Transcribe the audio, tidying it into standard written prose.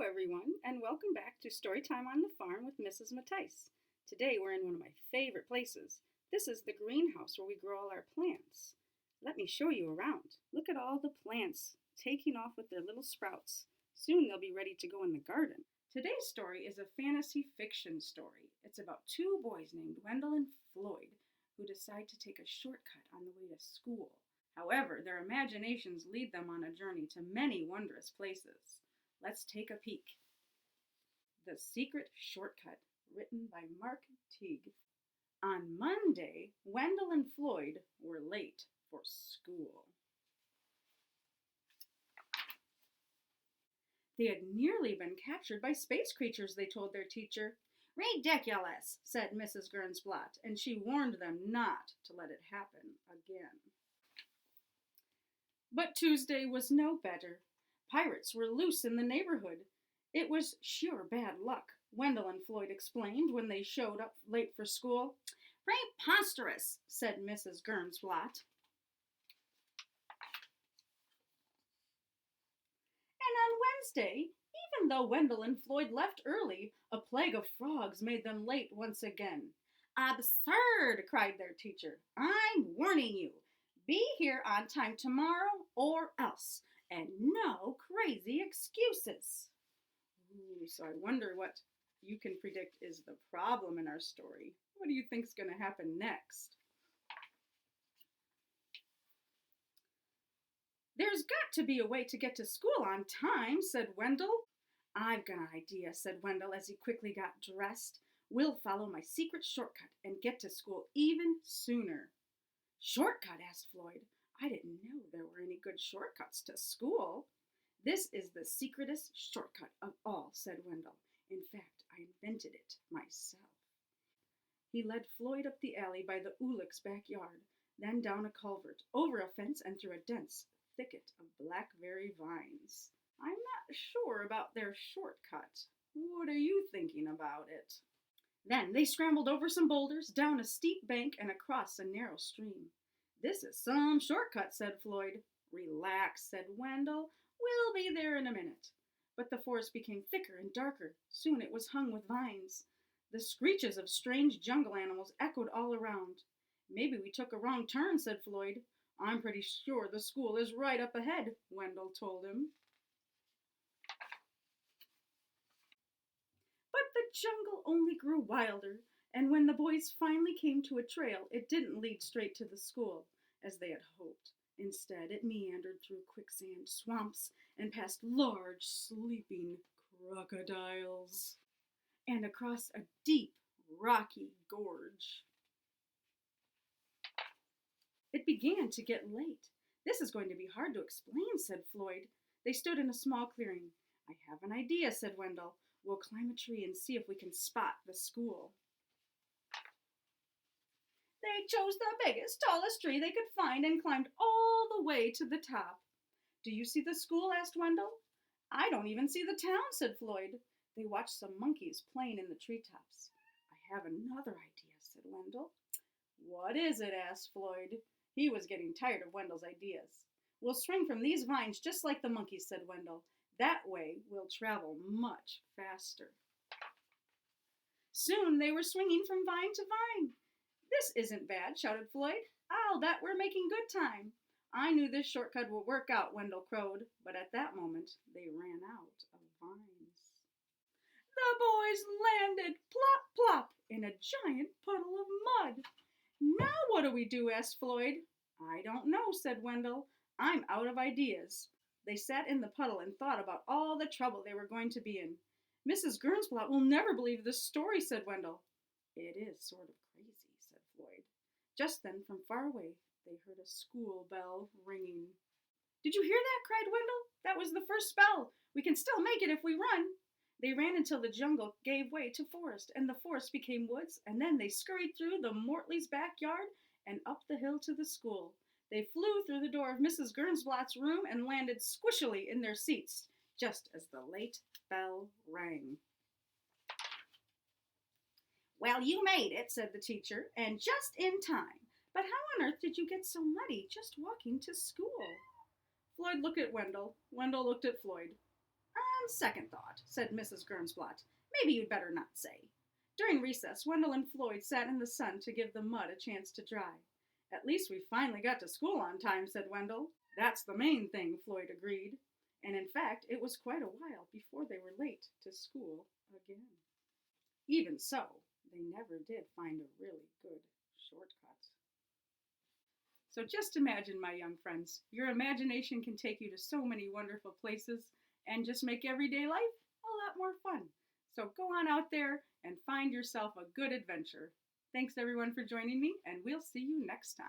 everyone, and welcome back to Storytime on the Farm with Mrs. Mattice. Today we're in one of my favorite places. This is the greenhouse where we grow all our plants. Let me show you around. Look at all the plants taking off with their little sprouts. Soon they'll be ready to go in the garden. Today's story is a fantasy fiction story. It's about two boys named Wendell and Floyd who decide to take a shortcut on the way to school. However, their imaginations lead them on a journey to many wondrous places. Let's take a peek. The Secret Shortcut, written by Mark Teague. On Monday, Wendell and Floyd were late for school. They had nearly been captured by space creatures, they told their teacher. Ridiculous, said Mrs. Gernsblot, and she warned them not to let it happen again. But Tuesday was no better. Pirates were loose in the neighborhood. It was sheer bad luck, Wendell and Floyd explained when they showed up late for school. Preposterous, said Mrs. Gernsblot. And on Wednesday, even though Wendell and Floyd left early, a plague of frogs made them late once again. Absurd, cried their teacher. I'm warning you. Be here on time tomorrow or else. And no crazy excuses. Ooh, so I wonder what you can predict is the problem in our story. What do you think is going to happen next? There's got to be a way to get to school on time, said Wendell. I've got an idea, said Wendell as he quickly got dressed. We'll follow my secret shortcut and get to school even sooner. Shortcut? Asked Floyd. I didn't know there were any good shortcuts to school. This is the secretest shortcut of all, said Wendell. In fact, I invented it myself. He led Floyd up the alley by the Ulick's backyard, then down a culvert, over a fence, and through a dense thicket of blackberry vines. I'm not sure about their shortcut. What are you thinking about it? Then they scrambled over some boulders, down a steep bank, and across a narrow stream. This is some shortcut, said Floyd. Relax, said Wendell. We'll be there in a minute. But the forest became thicker and darker. Soon it was hung with vines. The screeches of strange jungle animals echoed all around. Maybe we took a wrong turn, said Floyd. I'm pretty sure the school is right up ahead, Wendell told him. But the jungle only grew wilder, and when the boys finally came to a trail, it didn't lead straight to the school, as they had hoped. Instead, it meandered through quicksand swamps and past large, sleeping crocodiles, and across a deep, rocky gorge. It began to get late. This is going to be hard to explain, said Floyd. They stood in a small clearing. I have an idea, said Wendell. We'll climb a tree and see if we can spot the school. They chose the biggest, tallest tree they could find and climbed all the way to the top. Do you see the school? Asked Wendell. I don't even see the town, said Floyd. They watched some monkeys playing in the treetops. I have another idea, said Wendell. What is it? Asked Floyd. He was getting tired of Wendell's ideas. We'll swing from these vines just like the monkeys, said Wendell. That way we'll travel much faster. Soon they were swinging from vine to vine. This isn't bad, shouted Floyd. I'll bet we're making good time. I knew this shortcut would work out, Wendell crowed, but at that moment they ran out of vines. The boys landed plop plop in a giant puddle of mud. Now what do we do? Asked Floyd. I don't know, said Wendell. I'm out of ideas. They sat in the puddle and thought about all the trouble they were going to be in. Mrs. Gernsblot will never believe this story, said Wendell. It is sort of crazy, said Floyd. Just then, from far away, they heard a school bell ringing. Did you hear that? Cried Wendell. That was the first bell. We can still make it if we run. They ran until the jungle gave way to forest, and the forest became woods, and then they scurried through the Mortleys' backyard and up the hill to the school. They flew through the door of Mrs. Gernsblot's room and landed squishily in their seats, just as the late bell rang. Well, you made it, said the teacher, and just in time. But how on earth did you get so muddy just walking to school? Floyd looked at Wendell. Wendell looked at Floyd. On second thought, said Mrs. Gernsblot, maybe you'd better not say. During recess, Wendell and Floyd sat in the sun to give the mud a chance to dry. At least we finally got to school on time, said Wendell. That's the main thing, Floyd agreed. And in fact, it was quite a while before they were late to school again. Even so, they never did find a really good shortcut. So just imagine, my young friends, your imagination can take you to so many wonderful places and just make everyday life a lot more fun. So go on out there and find yourself a good adventure. Thanks everyone for joining me, and we'll see you next time.